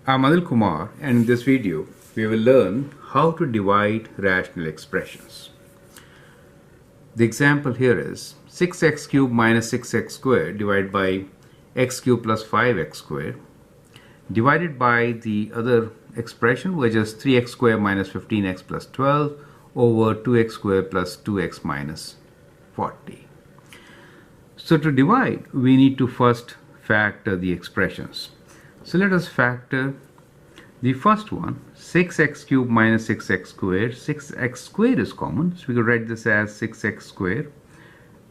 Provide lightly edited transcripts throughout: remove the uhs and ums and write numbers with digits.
I'm Anil Kumar, and in this video we will learn how to divide rational expressions. The example here is 6x cubed minus 6x squared divided by x cubed plus 5x squared divided by the other expression, which is 3x squared minus 15x plus 12 over 2x squared plus 2x minus 40. So to divide, we need to first factor the expressions. So let us factor the first one, 6x cubed minus 6x squared. 6x squared is common, so we could write this as 6x squared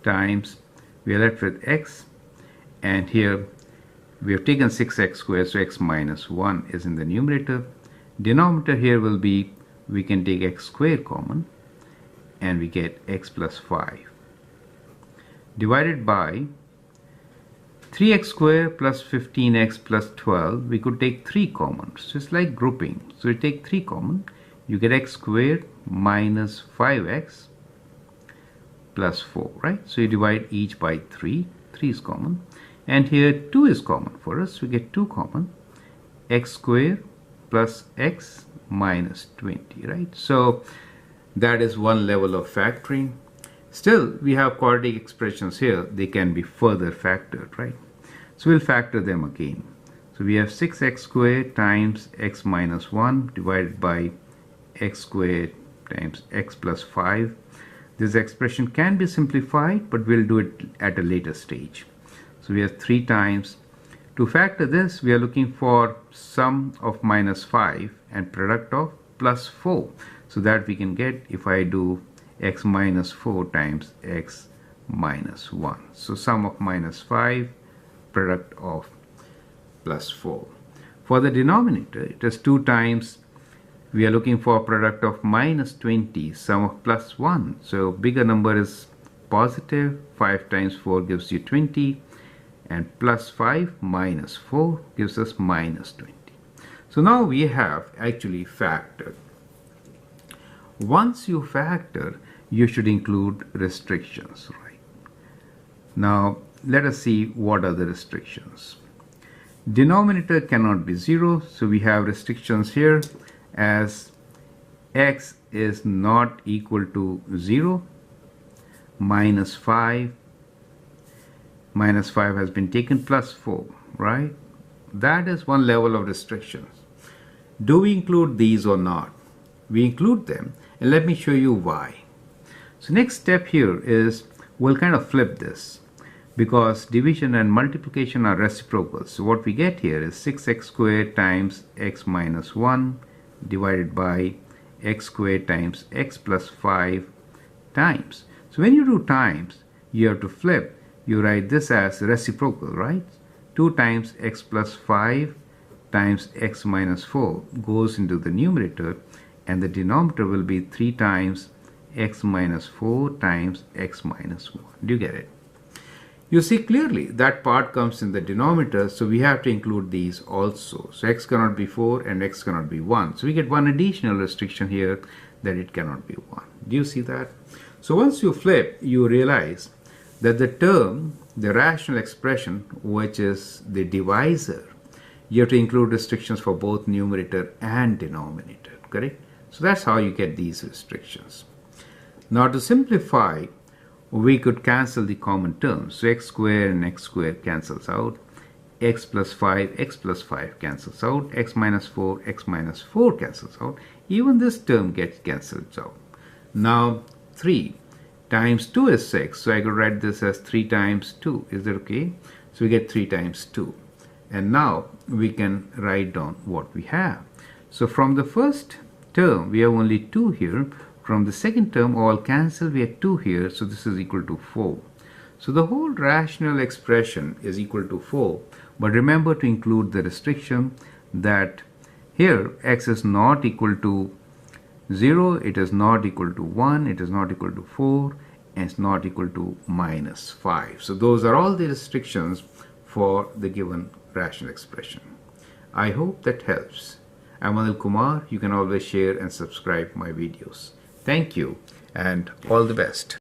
times, we are left with x, and here we have taken 6x squared, so x minus 1 is in the numerator. Denominator here will be, we can take x squared common, and we get x plus 5 divided by 3x squared plus 15x plus 12. We could take 3 common, so it's like grouping. So you take 3 common, you get x squared minus 5x plus 4, right? So you divide each by 3. 3 is common, and here 2 is common for us. We get 2 common, x squared plus x minus 20, right? So that is one level of factoring. Still, we have quadratic expressions here. They can be further factored, right? So we'll factor them again. So we have 6x squared times x minus 1 divided by x squared times x plus 5. This expression can be simplified, but we'll do it at a later stage. So we have 3 times. To factor this, we are looking for sum of minus 5 and product of plus 4. So that we can get, if I do x minus 4 times x minus 1. So sum of minus 5, product of plus 4. For the denominator, it is 2 times, we are looking for product of minus 20, sum of plus 1. So bigger number is positive, 5 times 4 gives you 20, and plus 5 minus 4 gives us minus 20. So now we have actually factored. Once you factor, you should include restrictions, right? Now let us see what are the restrictions. Denominator cannot be 0, so we have restrictions here as x is not equal to 0, minus 5 has been taken, plus 4, right? That is one level of restrictions. Do we include these or not? We include them, and let me show you why. So next step here is, we'll kind of flip this, because division and multiplication are reciprocal. So what we get here is 6x squared times x minus 1 divided by x squared times x plus 5 times. So when you do times, you have to flip. You write this as reciprocal, right? 2 times x plus 5 times x minus 4 goes into the numerator, and the denominator will be 3 times x minus 4 times x minus 1. Do you get it? You see clearly that part comes in the denominator, so we have to include these also. So x cannot be 4 and x cannot be 1. So we get one additional restriction here, that it cannot be 1. Do you see that? So once you flip, you realize that the term, the rational expression, which is the divisor, you have to include restrictions for both numerator and denominator, correct? So that's how you get these restrictions. Now to simplify, we could cancel the common terms. So x squared and x squared cancels out. X plus 5 cancels out. X minus 4 cancels out. Even this term gets cancelled out. Now 3 times 2 is 6. So I could write this as 3 times 2. Is that okay? So we get 3 times 2. And now we can write down what we have. So from the first term, we have only 2 here. From the second term, all cancel, we have 2 here, so this is equal to 4. So the whole rational expression is equal to 4, but remember to include the restriction that here x is not equal to 0, it is not equal to 1, it is not equal to 4, and it's not equal to minus 5. So those are all the restrictions for the given rational expression. I hope that helps. I'm Anil Kumar. You can always share and subscribe my videos. Thank you, and all the best.